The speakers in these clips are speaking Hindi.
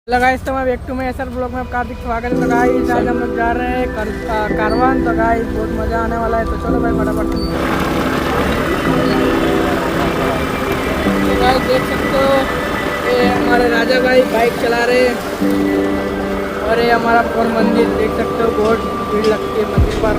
गाइस तो मैं back to my SR blog में आपका हार्दिक स्वागत है। तो गाइस आज हम लोग जा रहे हैं कारवान। तो गाइस बहुत मज़ा आने वाला है। तो चलो भाई फटाफट से। तो गाइस देख सकते हो ये हमारे राजा भाई बाइक चला रहे हैं और ये हमारा पूरा मंदिर देख सकते हो। बहुत भीड़ लगती है मंदिर पर।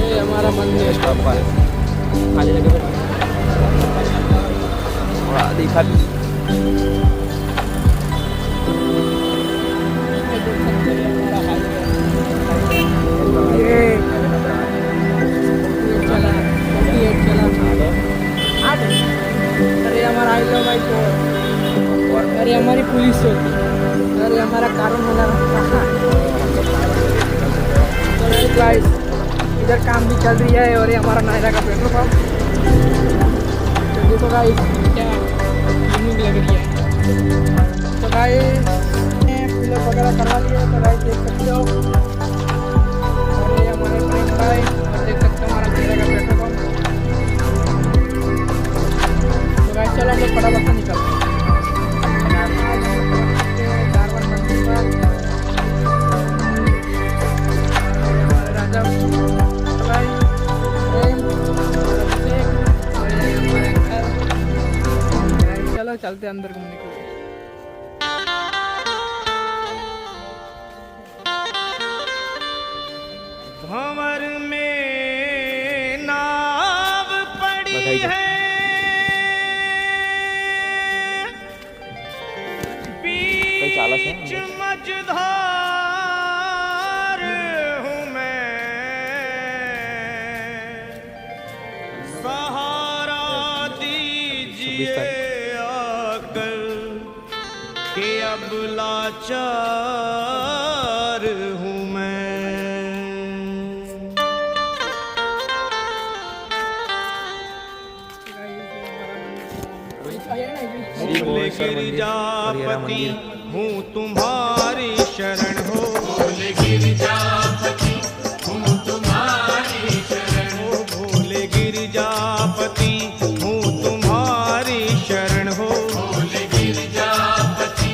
ये हमारा मंदिर खाली लगे देखा भी अरे हमारा आई लो भाई तो अरे हमारी पुलिस होती अरे हमारा कारण होना गाइस इधर काम भी चल रही है और ये हमारा नायरा का पेट्रोल पंप। तो देखो गाइस क्या यूनिक लग रही है। तो गाइस फिलर वगैरह करवा लिए। तो गाइस देख सकते हो और ये हमारे फ्रेंड भाई और देख सकते हो हमारा नायरा का पेट्रोल पंप। तो गाइस चलो हम लोग फटाफट से निकलते हैं। चलते अंदर घूमने के लिए। भंवर में नाव पड़ी है बीच मझधार हूँ मैं, सहारा दीजिए कि अब लाचार हूँ मैं। बोले गिरिजापति हूँ तुम्हारी शरण हो, बोले गिरिजापति हूँ तुम्हारी शरण हो, भोले गिरिजापति हूँ तुम्हारी शरण हो, भोले गिरिजापति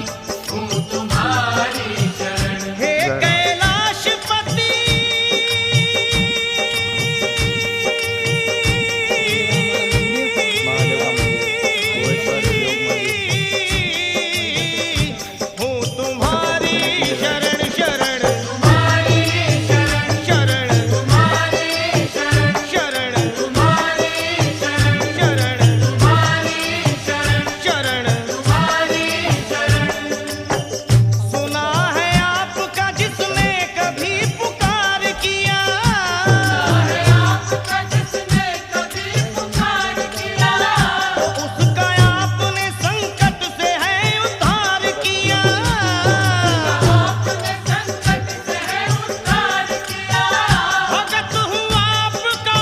हूँ तुम्हारी शरण। हे कैलाशपति हूँ तुम्हारी शरण शरण, तुम्हारी शरण शरण, तुम्हारी शरण शरण, तुम्हारी शरण शरण, तुम्हारी शरण शरण, तुम्हारी शरण। सुना है आपका जिसने कभी पुकार किया, सुना है आपका जिसने कभी पुकार किया, उसका आपने संकट से है उद्धार किया, आपने संकट से है उद्धार किया। भगत हूँ आपका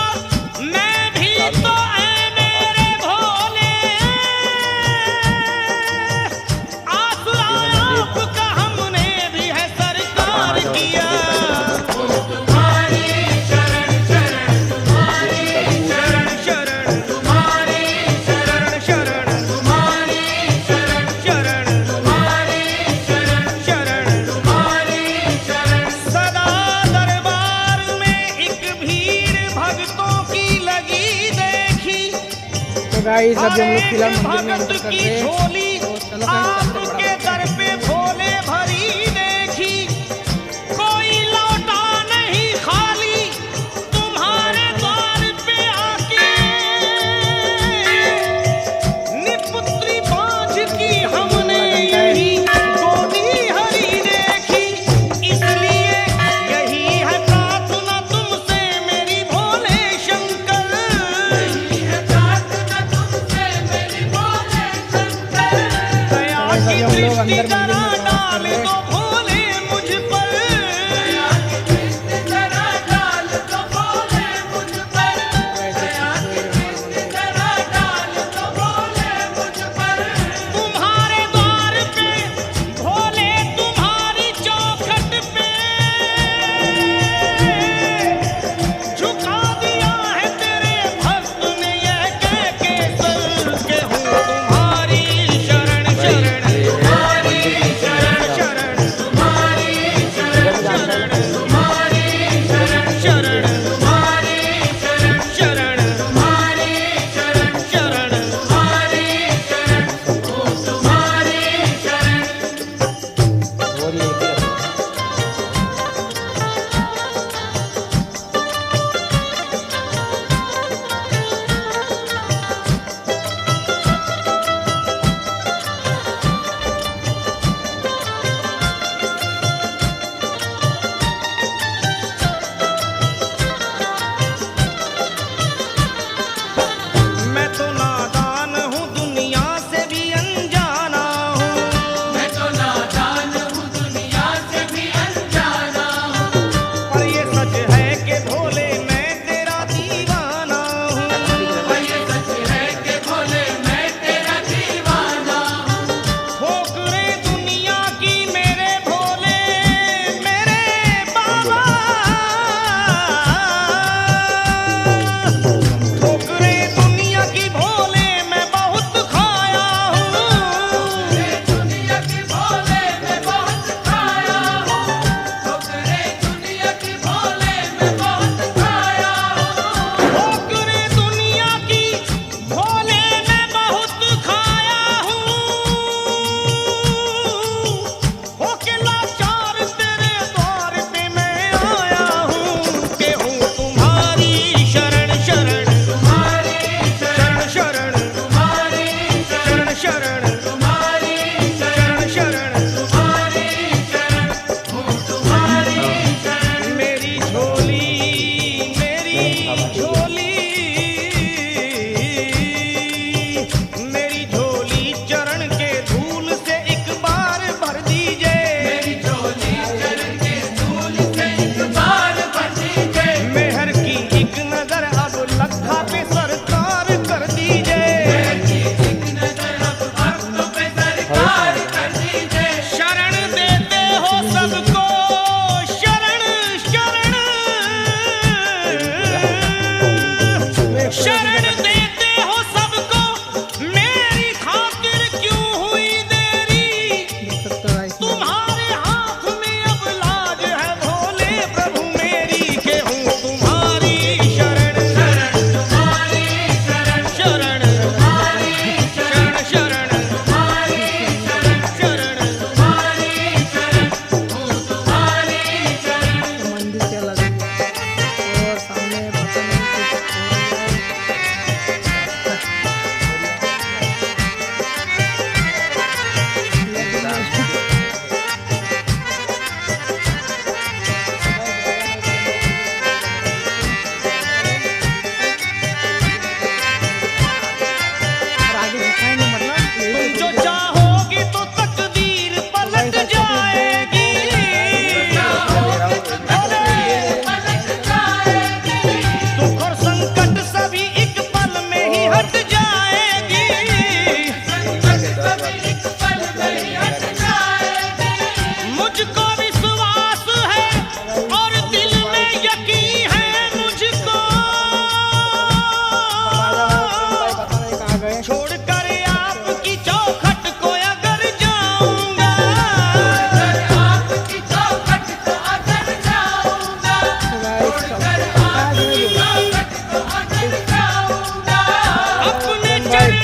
मैं भी तो ऐ मेरे भोले, आसरा आपका हमने भी है सरकार किया। तुम्हारी शरण शरण, तुम्हारी शरण शरण, तुम्हारी शरण शरण, तुम्हारी शरण शरण, तुम्हारी शरण शरण, तुम्हारी शरण। सदा दरबार में एक भीड़ भक्तों की लगी देखी, तो गाइस अभी हम लोग फिलहाल मंदिर में भगत एंटर कर की रहे हैं। झोली तो चलो गाइस चलते आपके दर पे भोले भरी देखी, कोई लौटा नहीं खाली तुम्हारे द्वार पे आके, निपुत्री बाँझ की हमने यही गोदी हरी देखी, इसलिए यही है प्रार्थना तुमसे मेरी भोले शंकर, यही है प्रार्थना तुमसे मेरी भोले शंकर। दया गाइस की अभी हम लोग दृष्टि अंदर मंदिर जरा में प्रवेश कर डाल रहे हैं। दो भोले मुझ पर, दया की दृष्टि जरा डाल दो भोले मुझ पर, दया की दृष्टि जरा डाल दो भोले मुझ पर। तुम्हारे द्वार पे भोले तुम्हारी चौखट पे झुका दिया है तेरे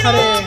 अरे